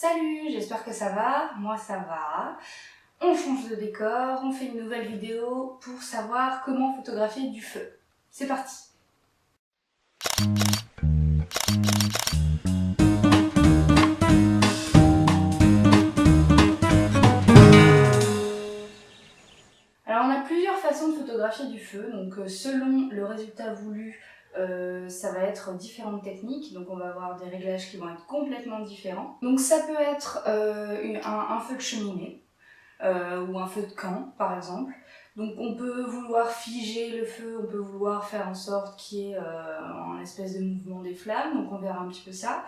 Salut, j'espère que ça va, moi ça va. On change de décor, on fait une nouvelle vidéo pour savoir comment photographier du feu. C'est parti! Alors on a plusieurs façons de photographier du feu, donc selon le résultat voulu, ça va être différentes techniques, donc on va avoir des réglages qui vont être complètement différents. Donc ça peut être un feu de cheminée, ou un feu de camp par exemple. Donc on peut vouloir figer le feu, on peut vouloir faire en sorte qu'il y ait un espèce de mouvement des flammes, donc on verra un petit peu ça.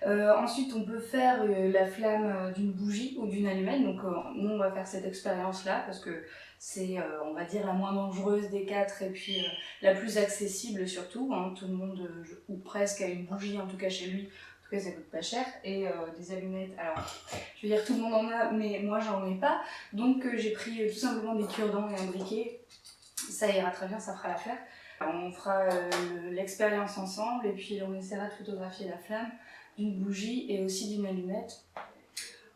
Ensuite on peut faire la flamme d'une bougie ou d'une allumette, donc nous on va faire cette expérience là parce que c'est on va dire la moins dangereuse des quatre et puis la plus accessible surtout, hein. Tout le monde ou presque a une bougie en tout cas chez lui. En tout cas, ça coûte pas cher. Et des allumettes, alors je veux dire tout le monde en a, mais moi j'en ai pas. Donc j'ai pris tout simplement des cure-dents et un briquet. Ça ira très bien, ça fera l'affaire. On fera l'expérience ensemble et puis on essaiera de photographier la flamme d'une bougie et aussi d'une allumette.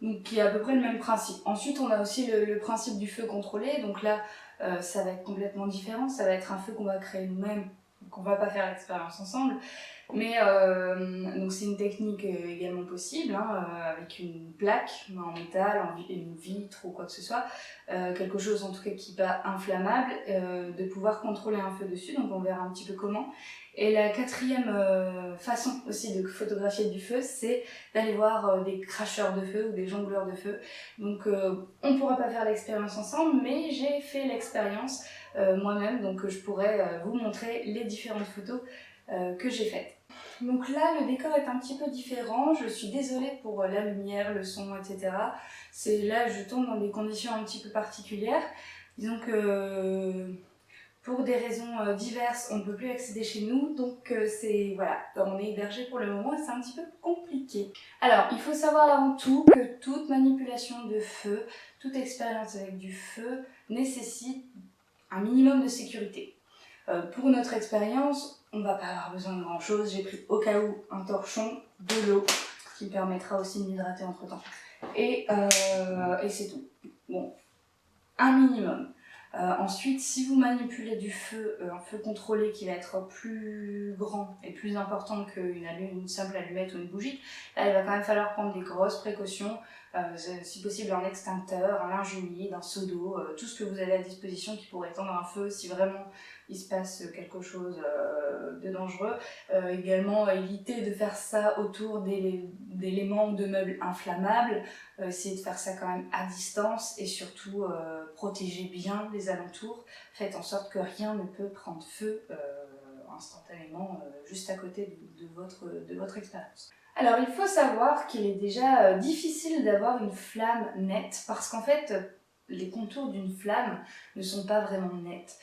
Donc qui est à peu près le même principe. Ensuite on a aussi le principe du feu contrôlé. Donc là ça va être complètement différent. Ça va être un feu qu'on va créer nous-mêmes. Donc on va pas faire l'expérience ensemble. Mais donc c'est une technique également possible, hein, avec une plaque en métal, une vitre ou quoi que ce soit, quelque chose en tout cas qui n'est pas inflammable, de pouvoir contrôler un feu dessus, donc on verra un petit peu comment. Et la quatrième façon aussi de photographier du feu, c'est d'aller voir des cracheurs de feu ou des jongleurs de feu. Donc on ne pourra pas faire l'expérience ensemble, mais j'ai fait l'expérience moi-même, donc je pourrais vous montrer les différentes photos que j'ai faites. Donc là, le décor est un petit peu différent. Je suis désolée pour la lumière, le son, etc. Là, je tombe dans des conditions un petit peu particulières. Disons que pour des raisons diverses, on ne peut plus accéder chez nous. Donc voilà, on est hébergé pour le moment et c'est un petit peu compliqué. Alors, il faut savoir avant tout que toute manipulation de feu, toute expérience avec du feu nécessite un minimum de sécurité. Pour notre expérience, on ne va pas avoir besoin de grand chose. J'ai pris au cas où un torchon, de l'eau, ce qui me permettra aussi de m'hydrater entre temps. Et c'est tout. Bon, un minimum. Ensuite, si vous manipulez du feu, un feu contrôlé qui va être plus grand et plus important qu'une simple allumette ou une bougie, là il va quand même falloir prendre des grosses précautions, si possible un extincteur, un linge humide, un seau d'eau, tout ce que vous avez à disposition qui pourrait éteindre un feu si vraiment il se passe quelque chose de dangereux. Également éviter de faire ça autour d'éléments ou de meubles inflammables, essayez de faire ça quand même à distance et surtout protégez bien les alentours, faites en sorte que rien ne peut prendre feu instantanément juste à côté de votre expérience. Alors il faut savoir qu'il est déjà difficile d'avoir une flamme nette parce qu'en fait les contours d'une flamme ne sont pas vraiment nets.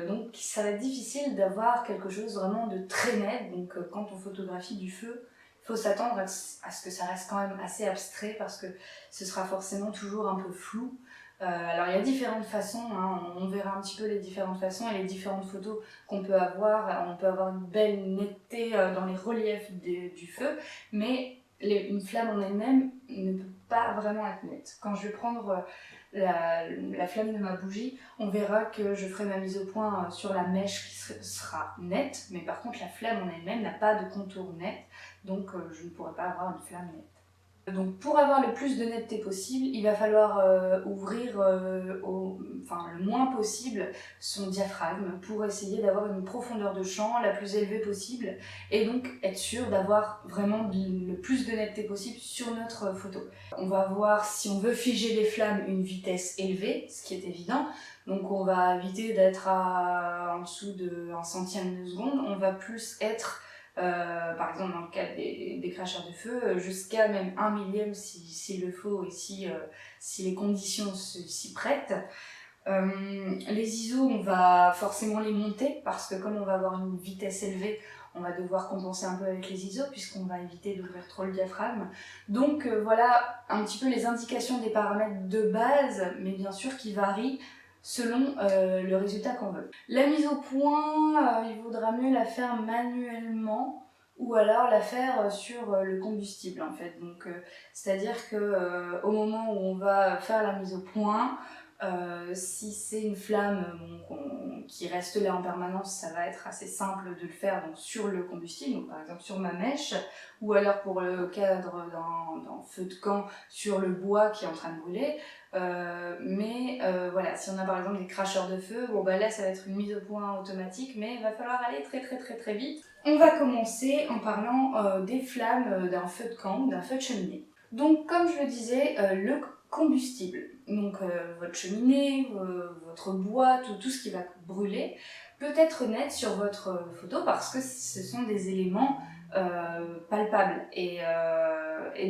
Donc ça va être difficile d'avoir quelque chose vraiment de très net. Donc quand on photographie du feu, il faut s'attendre à ce que ça reste quand même assez abstrait parce que ce sera forcément toujours un peu flou. Alors il y a différentes façons, hein, on verra un petit peu les différentes façons et les différentes photos qu'on peut avoir. On peut avoir une belle netteté dans les reliefs du feu, mais une flamme en elle-même ne peut pas vraiment être nette. Quand je vais prendre la flamme de ma bougie, on verra que je ferai ma mise au point sur la mèche qui sera nette, mais par contre la flamme en elle-même n'a pas de contour net, donc je ne pourrai pas avoir une flamme nette. Donc pour avoir le plus de netteté possible, il va falloir ouvrir le moins possible son diaphragme pour essayer d'avoir une profondeur de champ la plus élevée possible et donc être sûr d'avoir vraiment le plus de netteté possible sur notre photo. On va voir, si on veut figer les flammes, une vitesse élevée, ce qui est évident. Donc on va éviter d'être en dessous de 1 centième de seconde, on va plus être par exemple dans le cas des cracheurs de feu, jusqu'à même 1 millième s'il le faut et si les conditions s'y prêtent. Les ISO, on va forcément les monter parce que comme on va avoir une vitesse élevée, on va devoir compenser un peu avec les ISO puisqu'on va éviter d'ouvrir trop le diaphragme. Donc voilà un petit peu les indications des paramètres de base, mais bien sûr qui varient selon le résultat qu'on veut. La mise au point, il vaudra mieux la faire manuellement ou alors la faire sur le combustible en fait. Donc c'est-à-dire que au moment où on va faire la mise au point, si c'est une flamme qui reste là en permanence, ça va être assez simple de le faire donc, sur le combustible, donc par exemple sur ma mèche, ou alors pour le cadre d'un feu de camp sur le bois qui est en train de brûler. Voilà, si on a par exemple des cracheurs de feu, bon bah là ça va être une mise au point automatique, mais il va falloir aller très vite. On va commencer en parlant des flammes d'un feu de camp ou d'un feu de cheminée. Donc comme je le disais, le combustible, donc votre cheminée, votre bois, tout ce qui va brûler, peut être net sur votre photo parce que ce sont des éléments palpables et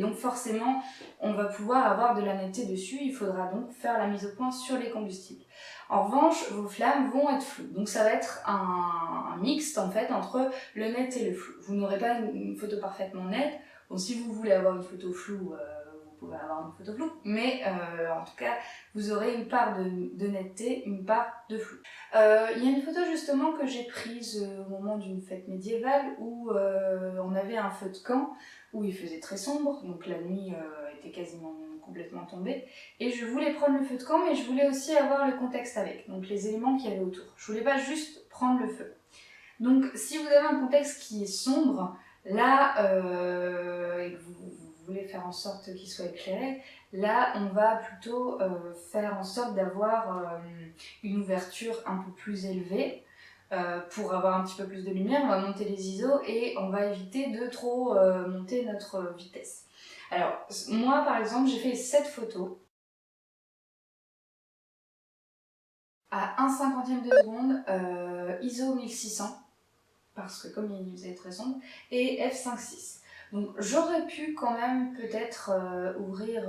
donc forcément on va pouvoir avoir de la netteté dessus. Il faudra donc faire la mise au point sur les combustibles. En revanche, vos flammes vont être floues, donc ça va être un mixte en fait entre le net et le flou. Vous n'aurez pas une photo parfaitement nette. Bon, si vous voulez avoir une photo floue, vous pouvez avoir une photo floue, mais en tout cas, vous aurez une part de netteté, une part de flou. Il y a une photo justement que j'ai prise au moment d'une fête médiévale où on avait un feu de camp, où il faisait très sombre, donc la nuit était quasiment complètement tombée, et je voulais prendre le feu de camp, mais je voulais aussi avoir le contexte avec, donc les éléments qu'il y avait autour. Je voulais pas juste prendre le feu. Donc si vous avez un contexte qui est sombre, là, et que vous voulez faire en sorte qu'il soit éclairé, là on va plutôt faire en sorte d'avoir une ouverture un peu plus élevée pour avoir un petit peu plus de lumière. On va monter les ISO et on va éviter de trop monter notre vitesse. Alors moi par exemple j'ai fait cette photo à 1/50 de seconde, ISO 1600. Parce que comme il faisait très sombre, et f5.6. Donc j'aurais pu quand même peut-être ouvrir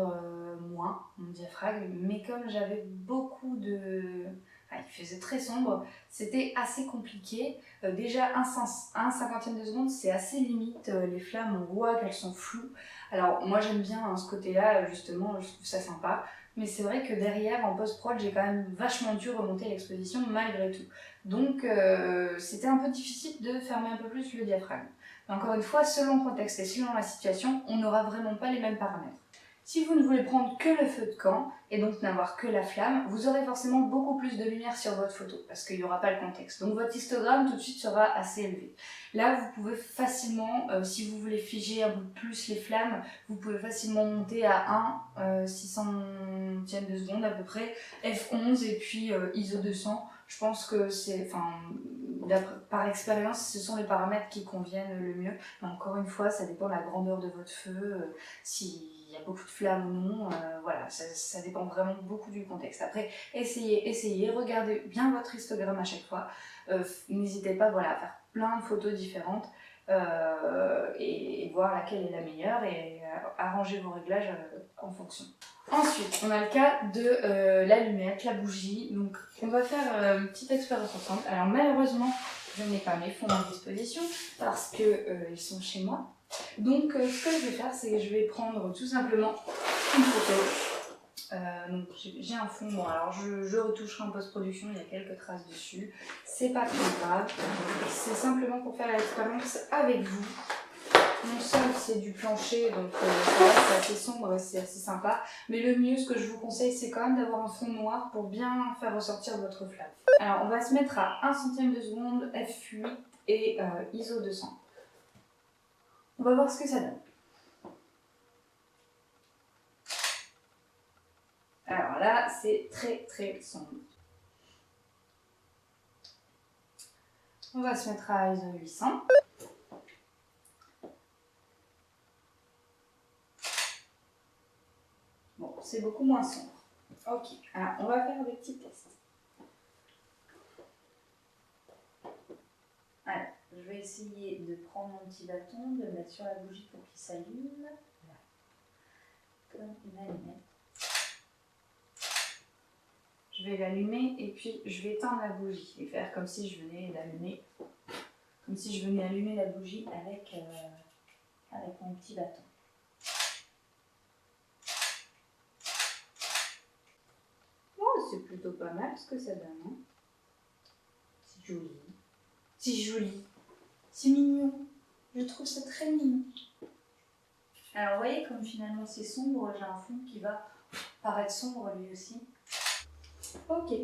moins mon diaphragme, mais comme j'avais beaucoup de... Enfin, il faisait très sombre, c'était assez compliqué. Déjà 1/50 de seconde, c'est assez limite, les flammes, on voit qu'elles sont floues. Alors moi j'aime bien hein, ce côté-là, justement, je trouve ça sympa. Mais c'est vrai que derrière, en post-prod, j'ai quand même vachement dû remonter l'exposition malgré tout. Donc c'était un peu difficile de fermer un peu plus le diaphragme. Mais encore une fois, selon le contexte et selon la situation, on n'aura vraiment pas les mêmes paramètres. Si vous ne voulez prendre que le feu de camp et donc n'avoir que la flamme, vous aurez forcément beaucoup plus de lumière sur votre photo parce qu'il n'y aura pas le contexte. Donc votre histogramme tout de suite sera assez élevé. Là, vous pouvez facilement, si vous voulez figer un peu plus les flammes, vous pouvez facilement monter à 1/600 de seconde à peu près, f11 et puis ISO 200. Je pense que c'est, par expérience, ce sont les paramètres qui conviennent le mieux. Mais encore une fois, ça dépend de la grandeur de votre feu, s'il y a beaucoup de flammes ou non. Voilà, ça dépend vraiment beaucoup du contexte. Après, essayez, regardez bien votre histogramme à chaque fois. N'hésitez pas, voilà, à faire plein de photos différentes et voir laquelle est la meilleure et arranger vos réglages en fonction. Ensuite, on a le cas de l'allumette, la bougie. Donc, on va faire une petite expérience ensemble. Alors, malheureusement, je n'ai pas mes fonds à disposition parce que ils sont chez moi. Donc, ce que je vais faire, c'est que je vais prendre tout simplement une photo. Donc, j'ai un fond. Bon, alors je retoucherai en post-production. Il y a quelques traces dessus. C'est pas très grave. C'est simplement pour faire l'expérience avec vous. Mon sol c'est du plancher, donc ça va, c'est assez sombre, c'est assez sympa. Mais le mieux, ce que je vous conseille, c'est quand même d'avoir un fond noir pour bien faire ressortir votre flamme. Alors on va se mettre à 1/100 de seconde, f8 et ISO 200. On va voir ce que ça donne. Alors là, c'est très sombre. On va se mettre à ISO 800. Bon, c'est beaucoup moins sombre. Ok, alors on va faire des petits tests. Alors, je vais essayer de prendre mon petit bâton, de le mettre sur la bougie pour qu'il s'allume. Voilà. Comme une allumette. Je vais l'allumer et puis je vais éteindre la bougie et faire comme si je venais d'allumer, comme si je venais allumer la bougie avec mon petit bâton. Oh, c'est plutôt pas mal ce que ça donne. Hein, c'est joli. C'est joli. C'est mignon. Je trouve ça très mignon. Alors vous voyez comme finalement c'est sombre, j'ai un fond qui va paraître sombre lui aussi. Ok.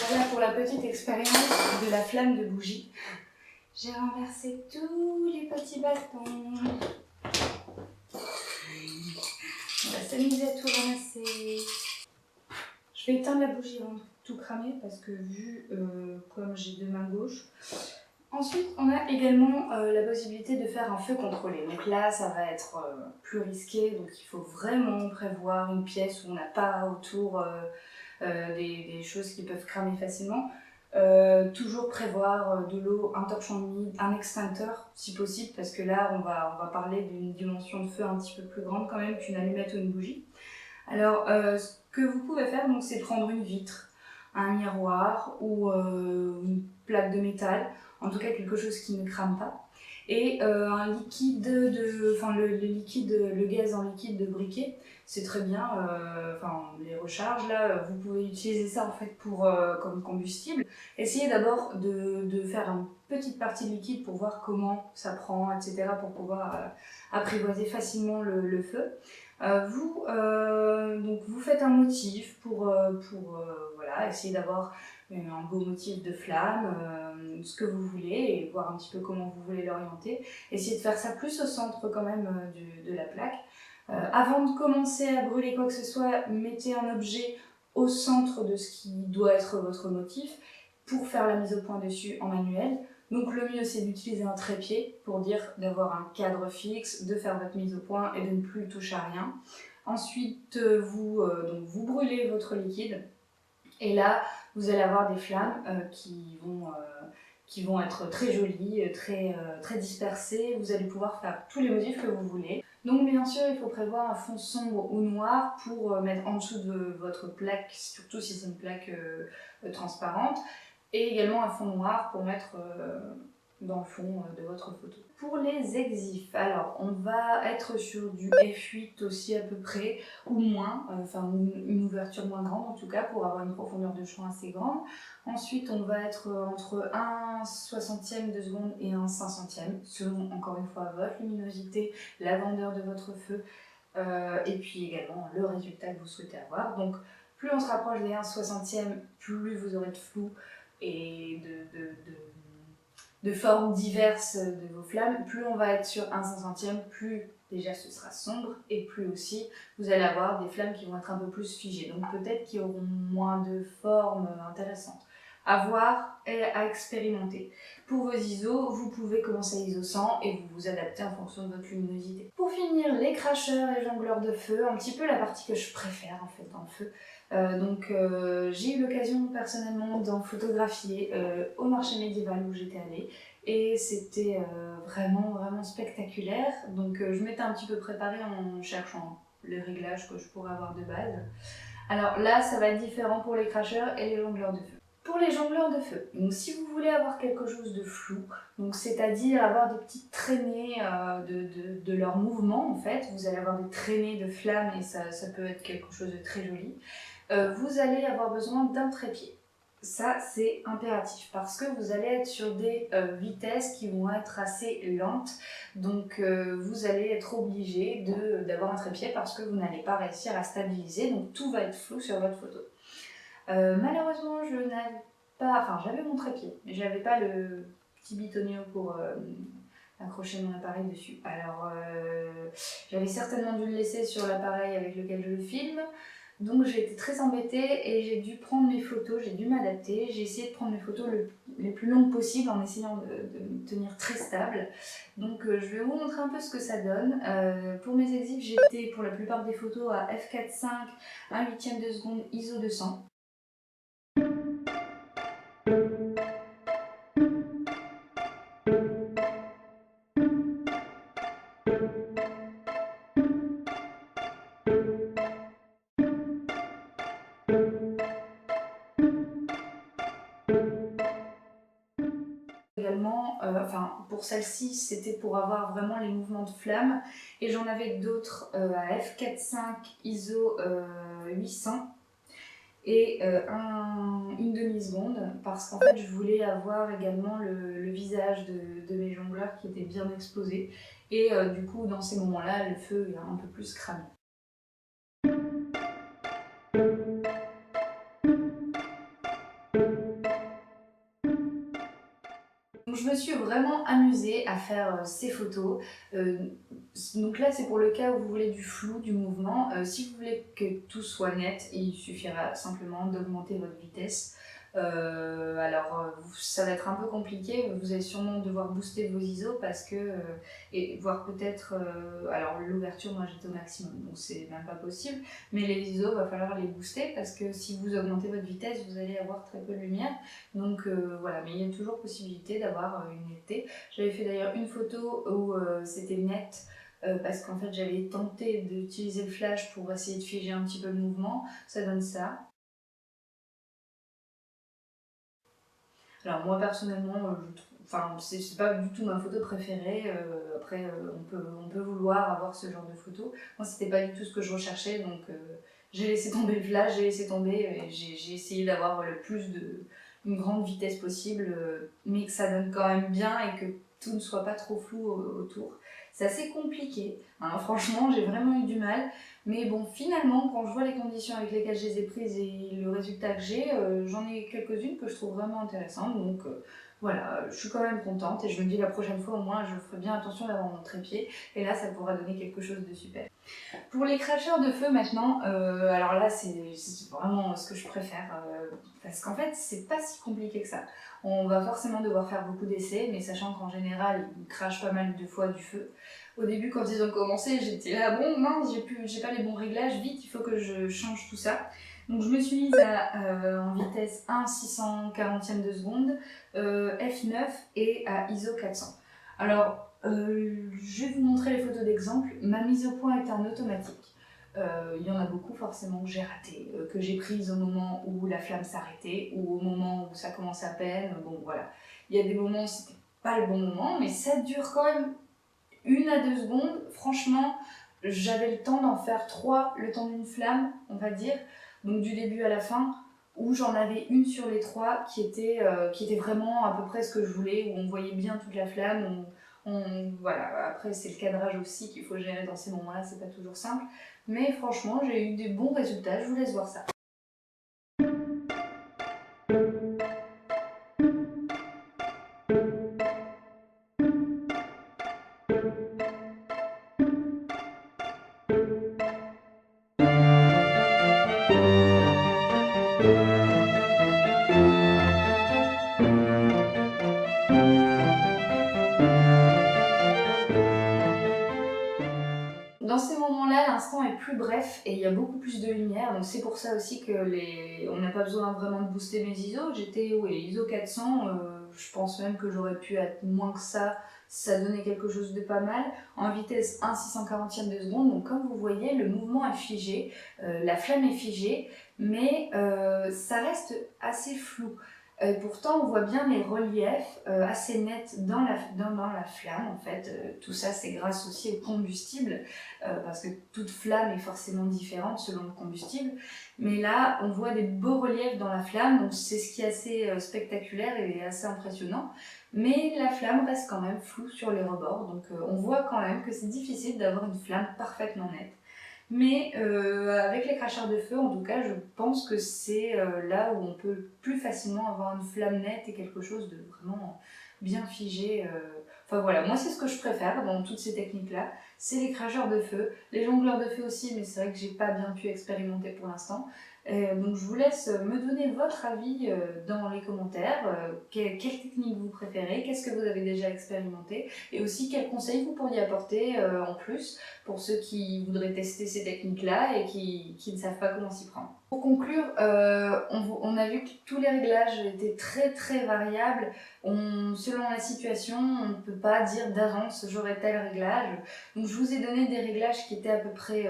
Voilà pour la petite expérience de la flamme de bougie. J'ai renversé tous les petits bâtons. On va s'amuser à tout ramasser. Je vais éteindre la bougie avant de tout cramer parce que vu comme j'ai deux mains gauches. Ensuite, on a également la possibilité de faire un feu contrôlé. Donc là, ça va être plus risqué. Donc il faut vraiment prévoir une pièce où on n'a pas autour des choses qui peuvent cramer facilement. Toujours prévoir de l'eau, un torchon humide, un extincteur si possible, parce que là on va parler d'une dimension de feu un petit peu plus grande quand même qu'une allumette ou une bougie. Alors ce que vous pouvez faire, c'est prendre une vitre, un miroir ou une plaque de métal, en tout cas quelque chose qui ne crame pas, et un liquide le gaz en liquide de briquet. C'est très bien, les recharges là, vous pouvez utiliser ça en fait comme combustible. Essayez d'abord de faire une petite partie de liquide pour voir comment ça prend, etc. pour pouvoir apprivoiser facilement le feu. Vous faites un motif pour essayer d'avoir un beau motif de flamme, ce que vous voulez, et voir un petit peu comment vous voulez l'orienter. Essayez de faire ça plus au centre quand même de la plaque. Avant de commencer à brûler quoi que ce soit, mettez un objet au centre de ce qui doit être votre motif pour faire la mise au point dessus en manuel. Donc le mieux c'est d'utiliser un trépied pour dire d'avoir un cadre fixe, de faire votre mise au point et de ne plus toucher à rien. Ensuite vous brûlez votre liquide et là vous allez avoir des flammes qui vont être très jolies, très dispersées. Vous allez pouvoir faire tous les motifs que vous voulez. Donc bien sûr il faut prévoir un fond sombre ou noir pour mettre en dessous de votre plaque, surtout si c'est une plaque transparente. Et également un fond noir pour mettre dans le fond de votre photo. Pour les exifs, alors on va être sur du f8 aussi à peu près, ou moins, une ouverture moins grande en tout cas pour avoir une profondeur de champ assez grande. Ensuite on va être entre 1/60 de seconde et 1/500, selon encore une fois votre luminosité, la grandeur de votre feu, et puis également le résultat que vous souhaitez avoir. Donc plus on se rapproche des 1/60, plus vous aurez de flou et de formes diverses de vos flammes. Plus on va être sur 1/500, plus déjà ce sera sombre, et plus aussi vous allez avoir des flammes qui vont être un peu plus figées. Donc peut-être qu'ils auront moins de formes intéressantes. À voir et à expérimenter. Pour vos ISO, vous pouvez commencer à ISO 100 et vous vous adaptez en fonction de votre luminosité. Pour finir, les cracheurs et jongleurs de feu, un petit peu la partie que je préfère en fait dans le feu. J'ai eu l'occasion personnellement d'en photographier au marché médiéval où j'étais allée, et c'était vraiment spectaculaire. Donc je m'étais un petit peu préparée en cherchant les réglages que je pourrais avoir de base. Alors là ça va être différent pour les cracheurs et les jongleurs de feu. Pour les jongleurs de feu, donc si vous voulez avoir quelque chose de flou, c'est-à-dire avoir des petites traînées de leur mouvement en fait, vous allez avoir des traînées de flammes et ça peut être quelque chose de très joli. Vous allez avoir besoin d'un trépied. Ça c'est impératif parce que vous allez être sur des vitesses qui vont être assez lentes, donc vous allez être obligé d'avoir un trépied parce que vous n'allez pas réussir à stabiliser, donc tout va être flou sur votre photo. Malheureusement je n'avais pas, j'avais mon trépied, mais j'avais pas le petit bitonio pour accrocher mon appareil dessus. Alors j'avais certainement dû le laisser sur l'appareil avec lequel je le filme. Donc j'ai été très embêtée et j'ai dû prendre mes photos, j'ai dû m'adapter. J'ai essayé de prendre mes photos les plus longues possibles en essayant de me tenir très stable. Donc je vais vous montrer un peu ce que ça donne. Pour mes exifs, j'étais pour la plupart des photos à f4.5, 1/8 de seconde, ISO 200. Également, pour celle-ci, c'était pour avoir vraiment les mouvements de flamme, et j'en avais d'autres à f4.5 ISO 800. et une demi-seconde parce qu'en fait je voulais avoir également le visage de mes jongleurs qui était bien exposé et du coup dans ces moments-là le feu est un peu plus cramé. Donc je me suis vraiment amusée à faire ces photos. Donc là c'est pour le cas où vous voulez du flou, du mouvement. Si vous voulez que tout soit net, il suffira simplement d'augmenter votre vitesse. Ça va être un peu compliqué, vous allez sûrement devoir booster vos ISO parce que, et voire peut-être, alors l'ouverture moi j'étais au maximum donc c'est même pas possible, mais les ISO va falloir les booster parce que si vous augmentez votre vitesse vous allez avoir très peu de lumière, donc voilà, mais il y a toujours possibilité d'avoir une netteté. J'avais fait d'ailleurs une photo où c'était net parce qu'en fait j'avais tenté d'utiliser le flash pour essayer de figer un petit peu le mouvement, ça donne ça. Alors moi personnellement, c'est pas du tout ma photo préférée. Après, on peut vouloir avoir ce genre de photo. Moi, c'était pas du tout ce que je recherchais, donc j'ai laissé tomber le flash, j'ai laissé tomber, et j'ai essayé d'avoir une grande vitesse possible, mais que ça donne quand même bien et que tout ne soit pas trop flou autour. C'est assez compliqué, hein, franchement, j'ai vraiment eu du mal. Mais bon, finalement, quand je vois les conditions avec lesquelles je les ai prises et le résultat que j'ai, j'en ai quelques-unes que je trouve vraiment intéressantes. Donc voilà, je suis quand même contente et je me dis la prochaine fois au moins je ferai bien attention d'avoir mon trépied et là ça pourra donner quelque chose de super. Pour les cracheurs de feu maintenant, alors là c'est vraiment ce que je préfère parce qu'en fait c'est pas si compliqué que ça. On va forcément devoir faire beaucoup d'essais, mais sachant qu'en général ils crachent pas mal de fois du feu. Au début quand ils ont commencé j'étais là bon mince j'ai pas les bons réglages, vite il faut que je change tout ça. Donc je me suis mise en vitesse 1/640e de seconde, f9 et à ISO 400. Alors je vais vous montrer les photos d'exemple. Ma mise au point est en automatique. Il y en a beaucoup forcément que j'ai raté, que j'ai prises au moment où la flamme s'arrêtait ou au moment où ça commençait à peine. Bon voilà, il y a des moments où c'était pas le bon moment, mais ça dure quand même 1 à 2 secondes. Franchement, j'avais le temps d'en faire 3, le temps d'une flamme, on va dire. Donc du début à la fin, où j'en avais une sur les 3 qui était vraiment à peu près ce que je voulais, où on voyait bien toute la flamme. Voilà. Après, c'est le cadrage aussi qu'il faut gérer dans ces moments-là, c'est pas toujours simple. Mais franchement, j'ai eu des bons résultats, je vous laisse voir ça. Dans ces moments-là, l'instant est plus bref et il y a beaucoup plus de lumière, donc c'est pour ça aussi on n'a pas besoin vraiment de booster mes ISO. J'étais ISO 400, je pense même que j'aurais pu être moins que ça donnait quelque chose de pas mal, en vitesse 1/640e de seconde. Donc comme vous voyez, le mouvement est figé, la flamme est figée, mais ça reste assez flou. Pourtant, on voit bien les reliefs assez nets dans la flamme. En fait, tout ça, c'est grâce aussi au combustible, parce que toute flamme est forcément différente selon le combustible. Mais là, on voit des beaux reliefs dans la flamme, donc c'est ce qui est assez spectaculaire et assez impressionnant. Mais la flamme reste quand même floue sur les rebords, donc on voit quand même que c'est difficile d'avoir une flamme parfaitement nette. Mais avec les cracheurs de feu, en tout cas, je pense que c'est là où on peut plus facilement avoir une flamme nette et quelque chose de vraiment bien figé. Enfin voilà, moi c'est ce que je préfère dans toutes ces techniques-là, c'est les cracheurs de feu, les jongleurs de feu aussi, mais c'est vrai que j'ai pas bien pu expérimenter pour l'instant. Donc je vous laisse me donner votre avis dans les commentaires, quelle technique vous préférez, qu'est-ce que vous avez déjà expérimenté, et aussi quels conseils vous pourriez apporter en plus pour ceux qui voudraient tester ces techniques-là et qui ne savent pas comment s'y prendre. Pour conclure, on a vu que tous les réglages étaient très très variables. Selon la situation, on ne peut pas dire d'avance j'aurai tel réglage. Donc je vous ai donné des réglages qui étaient à peu près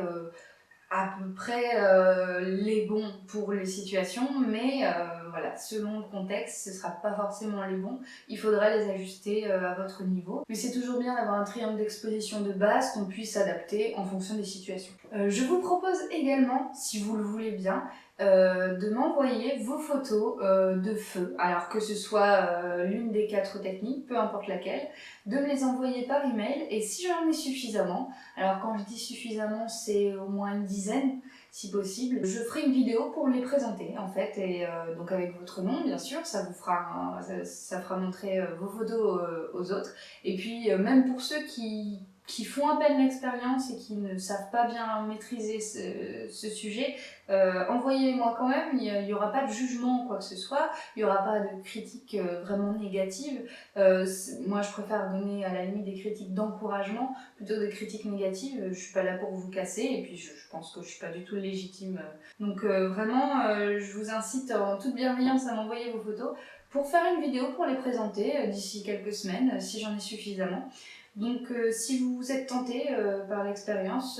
les bons pour les situations, mais voilà, selon le contexte, ce ne sera pas forcément les bons. Il faudra les ajuster à votre niveau. Mais c'est toujours bien d'avoir un triangle d'exposition de base qu'on puisse adapter en fonction des situations. Je vous propose également, si vous le voulez bien, de m'envoyer vos photos de feu, alors que ce soit l'une des 4 techniques, peu importe laquelle, de me les envoyer par email, et si j'en ai suffisamment, alors quand je dis suffisamment c'est au moins une dizaine si possible, je ferai une vidéo pour les présenter en fait, et donc avec votre nom bien sûr, ça vous fera, ça fera montrer vos photos aux autres, et puis même pour ceux qui font à peine l'expérience et qui ne savent pas bien maîtriser ce sujet, envoyez-moi quand même, il n'y aura pas de jugement ou quoi que ce soit, il n'y aura pas de critiques vraiment négatives. Moi je préfère donner à la limite des critiques d'encouragement plutôt que des critiques négatives. Je suis pas là pour vous casser, et puis je pense que je suis pas du tout légitime. Donc vraiment, je vous incite en toute bienveillance à m'envoyer vos photos pour faire une vidéo pour les présenter d'ici quelques semaines, si j'en ai suffisamment. Donc si vous êtes tenté par l'expérience,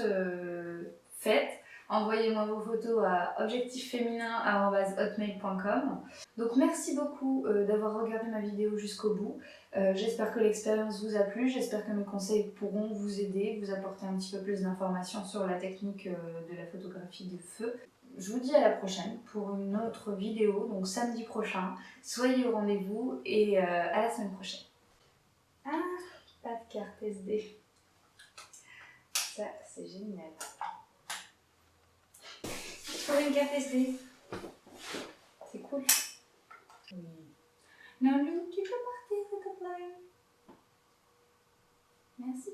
faites. Envoyez-moi vos photos à objectifféminin@hotmail.com. Donc merci beaucoup d'avoir regardé ma vidéo jusqu'au bout. J'espère que l'expérience vous a plu, j'espère que mes conseils pourront vous aider, vous apporter un petit peu plus d'informations sur la technique de la photographie de feu. Je vous dis à la prochaine pour une autre vidéo, donc samedi prochain. Soyez au rendez-vous et à la semaine prochaine. Ah, pas de carte SD. Ça, c'est génial. Trouver une carte SD. C'est cool. Oui. Non, Lou, tu peux partir, s'il te plaît. Merci.